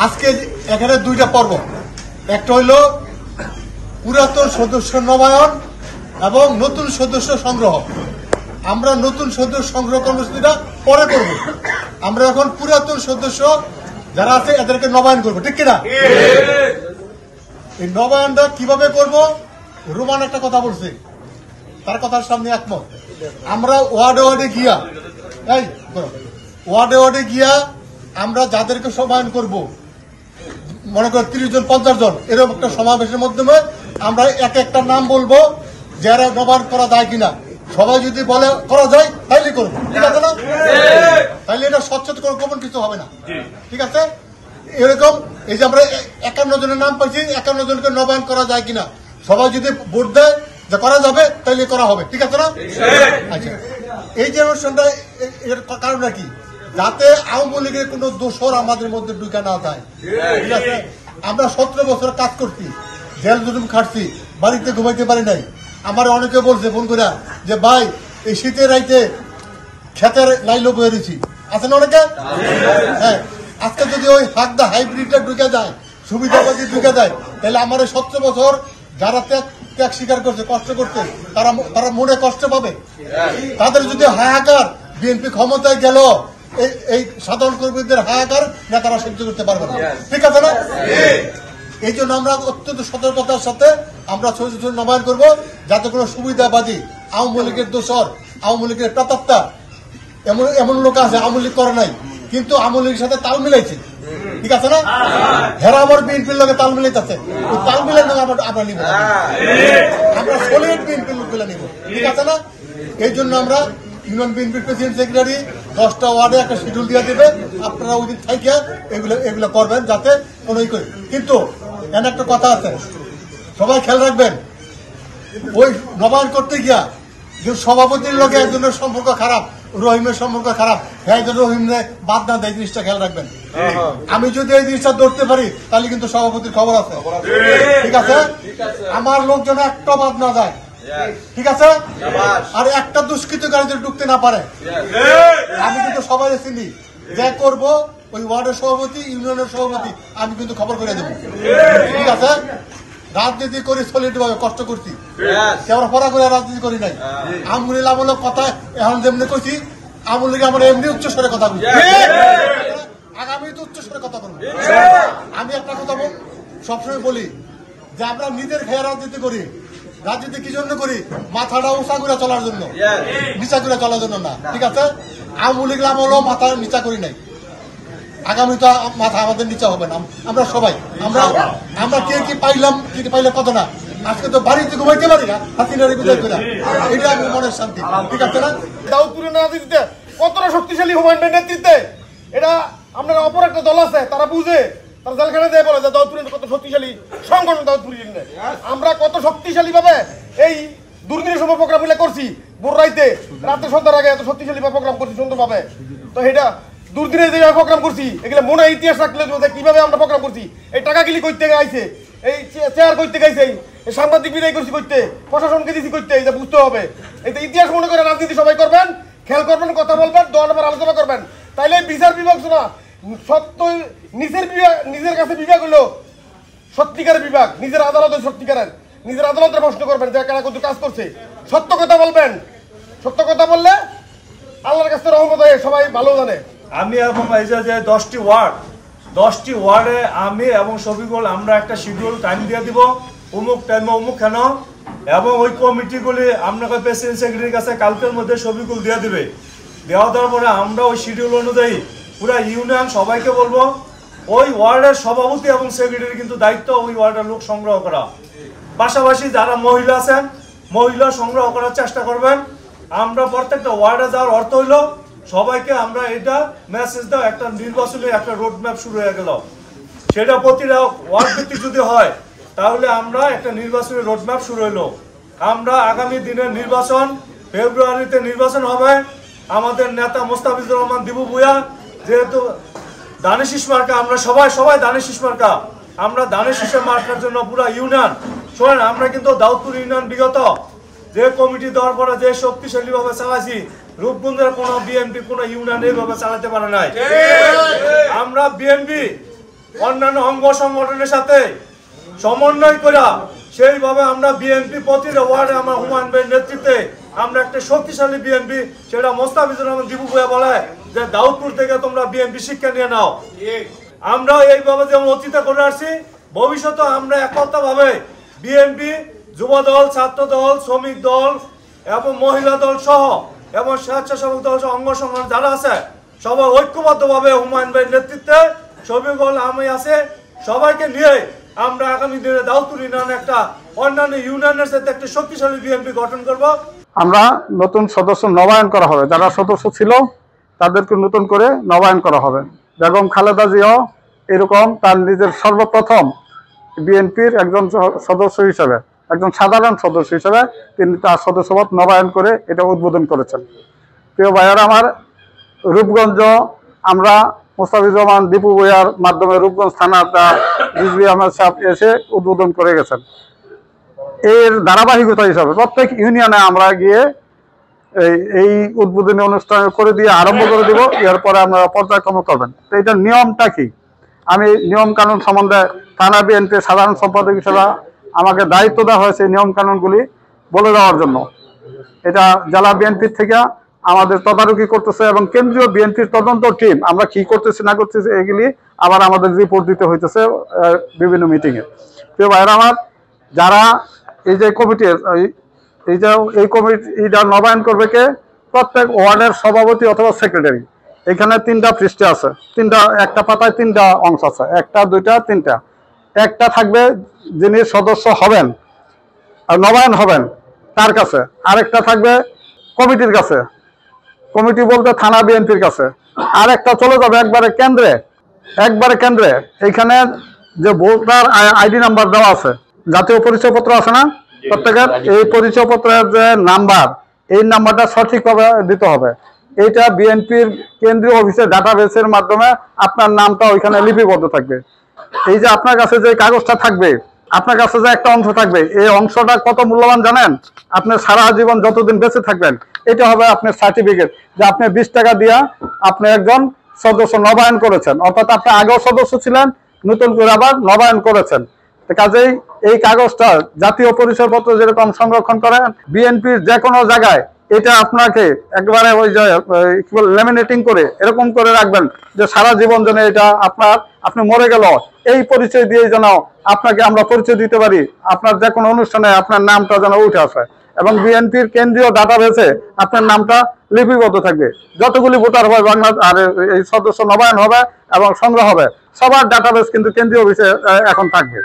আজকে এখানে দুইটা পর্ব, একটা হইল পুরাতন সদস্য নবায়ন এবং নতুন সদস্য সংগ্রহ। আমরা নতুন সদস্য সংগ্রহ কর্মসূচিটা পরে করব। আমরা এখন পুরাতন সদস্য যারা আছে এদেরকে নবায়ন করবো, ঠিক কিনা? এই নবায়নটা কিভাবে করব? রোমান একটা কথা বলছে, তার কথার সামনে একমত। আমরা ওয়ার্ডে ওয়ার্ডে গিয়া আমরা যাদেরকে সমায়ন করব, মনে করো 30 জন 50 জন, এরকম একটা সমাবেশের মাধ্যমে আমরা এক একটা নাম বলবো যারা নবায়ন করা যায় কিনা। সবাই যদি বলে করা যায় তাইলে করবো, ঠিক আছে না? তাইলে এটা স্বচ্ছতা গোপন কিছু হবে না, ঠিক আছে? এরকম এই যে আমরা 51 জনের নাম পাইছি, 51 জনকে নবায়ন করা যায় কিনা সবাই যদি ভোট দেয় যে করা যাবে তাইলে করা হবে, ঠিক আছে না? আচ্ছা, এই যে অনুষ্ঠানটা এর কারণটা কি? যাতে আওয়ামী লীগের কোন দোষর আমাদের মধ্যে ঢুকে না যায়, ঠিক আছে? আমরা 17 বছর কাজ করছি, জেল জুলুম খাটছি, বাড়িতে ঘুমাইতে পারি নাই। আমার অনেকে বলছে ফোন করে যে ভাই এই শীতের রাইতে খেতের লাইলো বয়ে দিচ্ছি, আছে না অনেকে? হ্যাঁ, আজকে যদি ওই হাকদা হাইব্রিডটা ঢুকে যায়, সুবিধাবাদী ঢুকে যায়, তাহলে আমার 17 বছর যারা ত্যাগ স্বীকার করছে, কষ্ট করছে, তারা মনে কষ্ট পাবে। তাদের যদি হাহাকার বিএনপি ক্ষমতায় গেল, এই সাধারণ কর্মীদের হাহাকার নেতারা সহ্য করতে পারবে না, ঠিক আছে না? এই জন্য আমরা অত্যন্ত সতর্কতার সাথে আমরা সদস্য নবায়ন করবো, যাতে কোনো সুবিধাবাদী আওয়ামী লীগের দোষর, আওয়ামী লীগের প্রাতাত্তা এমন লোক আছে আওয়ামী লীগ করে নাই কিন্তু আওয়ামী লীগের সাথে তাল মিলাইছে, ঠিক আছে না? হেরা আমার বিএনপির লোকে তাল মিলাইতেছে, ওই তাল মিলাই আমরা নিব, আমরা সলিড বিএনপির লোকগুলো নিব, ঠিক আছে না? এই জন্য আমরা ইউনিয়ন বিএনপির প্রেসিডেন্ট সেক্রেটারি 10টা ওয়ার্ডে একটা শিডিউল দিয়ে দেবে, আপনারা ওই দিন থেকে এগুলো করবেন যাতে কোনো করে। কিন্তু এমন একটা কথা আছে, সবাই খেয়াল রাখবেন, ওই নবায়ন করতে গিয়া যে সভাপতির লোকে একজনের সম্পর্ক খারাপ, রহিমের সম্পর্ক খারাপ, হ্যাঁ রহিমে বাদ না দেয়, জিনিসটা খেয়াল রাখবেন। আমি যদি এই জিনিসটা ধরতে পারি তাহলে কিন্তু সভাপতির খবর আছে, ঠিক আছে? আমার লোকজন একটা বাদ না যায়, ঠিক আছে? আর একটা দুষ্কৃতকারীদের ঢুকতে না পারে। আমি কিন্তু সবাই চিনি, যে করব ওই ওয়ার্ডের সভাপতি, ইউনিয়নের সভাপতি, আমি কিন্তু খবর করে দেবো, ঠিক আছে? রাজনীতি করি সলিড ভাবে, কষ্ট করছি, কেউ পড়া করে রাজনীতি করি নাই। আমগুলি আমল কথা এখন যেমনি কইছি, আমল লীগে আমরা এমনি উচ্চস্বরে কথা বলি, আগামী তো উচ্চস্বরে কথা বলবো। আমি একটা কথা সবসময় বলি যে আমরা নিজের খেয়ে রাজনীতি করি। রাজনীতি কি জন্য করি? মাথাটা উঁচা করে চলার জন্য, নিচা করে চলার জন্য না, ঠিক আছে? আওয়ামী লীগ আমল মাথা নিচা করি নাই, আগামী তো মাথা আমাদের নিচা হবে না। আমরা সবাই আমরা কে কি পাইলাম, কি পাইলে কত না, আজকে তো বাড়িতে ঘুমাইতে পারি না, হাসিনারে বিদায় করে, এটা আমার মনের শান্তি, ঠিক আছে না? দাউদপুরের নেতৃত্বে কতটা শক্তিশালী হুমায়ুনের নেতৃত্বে, এটা আপনার অপর একটা দল আছে, তারা বুঝে, তারা জেলখানে দিয়ে বলে যে দাউদপুরের কত শক্তিশালী সংগঠন দাউদপুর। আমরা কত শক্তিশালী ভাবে এই দুর্দিনের সময় প্রোগ্রাম করছি, ভোর রাইতে রাতে সন্ধ্যার আগে এত শক্তিশালী প্রোগ্রাম করছি সুন্দরভাবে। তো এটা দুর্দিনে যে প্রোগ্রাম করছি, এগুলো মনে ইতিহাস রাখলে কিভাবে আমরা প্রোগ্রাম করছি। এই টাকা গিলি করতে গাইছে, এই চেয়ার করতে গাইছে, এই সাংবাদিক বিদায় করছি করতে, প্রশাসনকে দিছি করতে, এটা বুঝতে হবে। এই ইতিহাস মনে করে রাজনীতি সবাই করবেন, খেয়াল করবেন, কথা বলবেন, দল আবার আলোচনা করবেন, তাইলে বিচার বিভাগ শোনা সত্য নিজের কাছে বিভাগ হলো সত্যিকারের বিভাগ, নিজের আদালত সত্যিকারের, নিজের আদালতের প্রশ্ন করবেন যে কারা কত কাজ করছে, সত্য কথা বলবেন। সত্য কথা বললে আল্লাহর কাছে রহমত হয়, সবাই ভালো জানে। আমি এবং এই যে 10টি ওয়ার্ডে আমি এবং শফিকুল আমরা একটা শিডিউল টাইম দিয়ে দিব, অমুক টাইমে অমুক কেন, এবং ওই কমিটিগুলি আপনাকে প্রেসিডেন্ট সেক্রেটারির কাছে কালকের মধ্যে শফিকুল দিয়ে দিবে। দেওয়ার পরে আমরা ওই শিডিউল অনুযায়ী পুরো ইউনিয়ন সবাইকে বলবো, ওই ওয়ার্ডের সভাপতি এবং সেক্রেটারি কিন্তু দায়িত্ব ওই ওয়ার্ডের লোক সংগ্রহ করা। পাশাপাশি যারা মহিলা আছেন, মহিলা সংগ্রহ করার চেষ্টা করবেন। আমরা প্রত্যেকটা ওয়ার্ডে যাওয়ার অর্থ হইল সবাইকে আমরা এটা মেসেজ দাও, একটা নির্বাচনী একটা রোড ম্যাপ শুরু হয়ে গেল। সেটা প্রতিটা ওয়ার্ড ভিত্তিক যদি হয় তাহলে আমরা একটা নির্বাচনী রোড ম্যাপ শুরু হইলো। আমরা আগামী দিনের নির্বাচন, ফেব্রুয়ারিতে নির্বাচন হবে। আমাদের নেতা মোস্তাফিজুর রহমান দিবু ভূঁইয়া যেহেতু দানেশ মার্কা, আমরা সবাই দানেশ মার্কা, আমরা দানেশ মার্কার জন্য পুরো ইউনিয়ন শোনেন। আমরা কিন্তু দাউদপুর ইউনিয়ন বিগত যে কমিটি দেওয়ার পরে যে শক্তিশালী ভাবে চালাইছি, রূপগঞ্জের কোন বিএনপি কোন ইউনিয়ন এইভাবে চালাতে পারে নাই। আমরা বিএনপি অন্যান্য অঙ্গ সংগঠনের সাথে সমন্বয় করে সেইভাবে আমরা বিএনপি প্রতিটা ওয়ার্ডে আমরা হুমায়ুন ভাইয়ের নেতৃত্বে আমরা একটা শক্তিশালী বিএনপি, সেটা মোস্তাফিজুর রহমান দীপু ভাইয়া বলে যে দাউদপুর থেকে তোমরা বিএনপি শিক্ষা নিয়ে নাও। আমরা এইভাবে যেমন অতীতে করে আসছি, ভবিষ্যতে আমরা একতাভাবে বিএনপি, যুব দল, ছাত্র দল, শ্রমিক দল এবং মহিলা দল সহ এবং স্বেচ্ছাসেবক দল সহ অঙ্গ সংগঠন যারা আছে সবাই ঐক্যবদ্ধভাবে হুমায়ুন ভাইয়ের নেতৃত্বে শফিকুল আমি আছে সবাইকে নিয়ে আমরা আগামী দিনে দাউদপুর ইউনিয়নে একটা অন্যান্য ইউনিয়নের সাথে একটা শক্তিশালী বিএনপি গঠন করব। আমরা নতুন সদস্য নবায়ন করা হবে, যারা সদস্য ছিল তাদেরকে নতুন করে নবায়ন করা হবে। বেগম খালেদা জিয়াও এরকম তার নিজের সর্বপ্রথম বিএনপির একজন সদস্য হিসেবে, একজন সাধারণ সদস্য হিসেবে তিনি তার সদস্যপদ নবায়ন করে এটা উদ্বোধন করেছেন। প্রিয় ভাইয়ারা আমার, রূপগঞ্জ আমরা মোস্তাফিজুর রহমান দীপু ভাইয়ার মাধ্যমে রূপগঞ্জ থানাটা রিজভী আহমেদ সাহেব এসে উদ্বোধন করে গেছেন। এর ধারাবাহিকতা হিসাবে প্রত্যেক ইউনিয়নে আমরা গিয়ে এই উদ্বোধনী অনুষ্ঠান করে দিয়ে আরম্ভ করে দিব, এরপরে আপনারা পর্যায়ক্রমে করবেন। তো এটার নিয়মটা কি, আমি নিয়ম কানুন সম্বন্ধে থানা বিএনপির সাধারণ সম্পাদক হিসেবে আমাকে দায়িত্ব দেওয়া হয়েছে এই নিয়ম কানুনগুলি বলে দেওয়ার জন্য। এটা জেলা বিএনপির থেকে আমাদের তদারকি করতেছে এবং কেন্দ্রীয় বিএনপির তদন্ত টিম আমরা কি করতেছি না করতেছি এগুলি আবার আমাদের রিপোর্ট দিতে হইতেছে বিভিন্ন মিটিংয়ে। প্রিয় ভাইরা আমার, যারা এই যে কমিটির এই কমিটিটা নবায়ন করবে কে, প্রত্যেক ওয়ার্ডের সভাপতি অথবা সেক্রেটারি। এখানে 3টা পৃষ্ঠে আছে, একটা পাতায় 3টা অংশ আছে, 1টা 2টা 3টা। একটা থাকবে যিনি সদস্য হবেন আর নবায়ন হবেন তার কাছে, আরেকটা থাকবে কমিটির কাছে, কমিটি বলতে থানা বিএনপির কাছে, আর একটা চলে যাবে একবারে কেন্দ্রে। এইখানে যে ভোটার আইডি নাম্বার দেওয়া আছে, জাতীয় পরিচয়পত্র আছে না প্রত্যেকের, এই পরিচয়পত্রের যে নাম্বার, এই নাম্বারটা সঠিকভাবে দিতে হবে। এইটা বিএনপির কেন্দ্রীয় অফিসের ডাটাবেসের মাধ্যমে আপনার নামটা ওইখানে লিপিবদ্ধ থাকবে। এই যে আপনার কাছে যে কাগজটা থাকবে, আপনার কাছে যে একটা অংশ থাকবে, এই অংশটা কত মূল্যবান জানেন? আপনি সারা জীবন যতদিন বেঁচে থাকবেন এটা হবে আপনার সার্টিফিকেট যে আপনি 20 টাকা দিয়া আপনি একজন সদস্য নবায়ন করেছেন, অর্থাৎ আপনি আগেও সদস্য ছিলেন, নতুন করে আবার নবায়ন করেছেন। কাজেই এই কাগজটা জাতীয় পরিচয়পত্র যেরকম সংরক্ষণ করেন বিএনপির যে কোনো জায়গায়, এটা আপনাকে একবারে ওই যে ল্যামিনেটিং করে এরকম করে রাখবেন যে সারা জীবন যেন এটা আপনি মরে গেল এই পরিচয় দিয়ে যেন আপনাকে আমরা পরিচয় দিতে পারি, আপনার যে কোনো অনুষ্ঠানে আপনার নামটা যেন উঠে আসে এবং বিএনপির কেন্দ্রীয় ডাটাবেসে আপনার নামটা লিপিবদ্ধ থাকবে। যতগুলি ভোটার হবে বাংলা আর এই সদস্য নবায়ন হবে এবং সংগ্রহ হবে, সবার ডাটাবেস কিন্তু কেন্দ্রীয় অফিসে এখন থাকবে।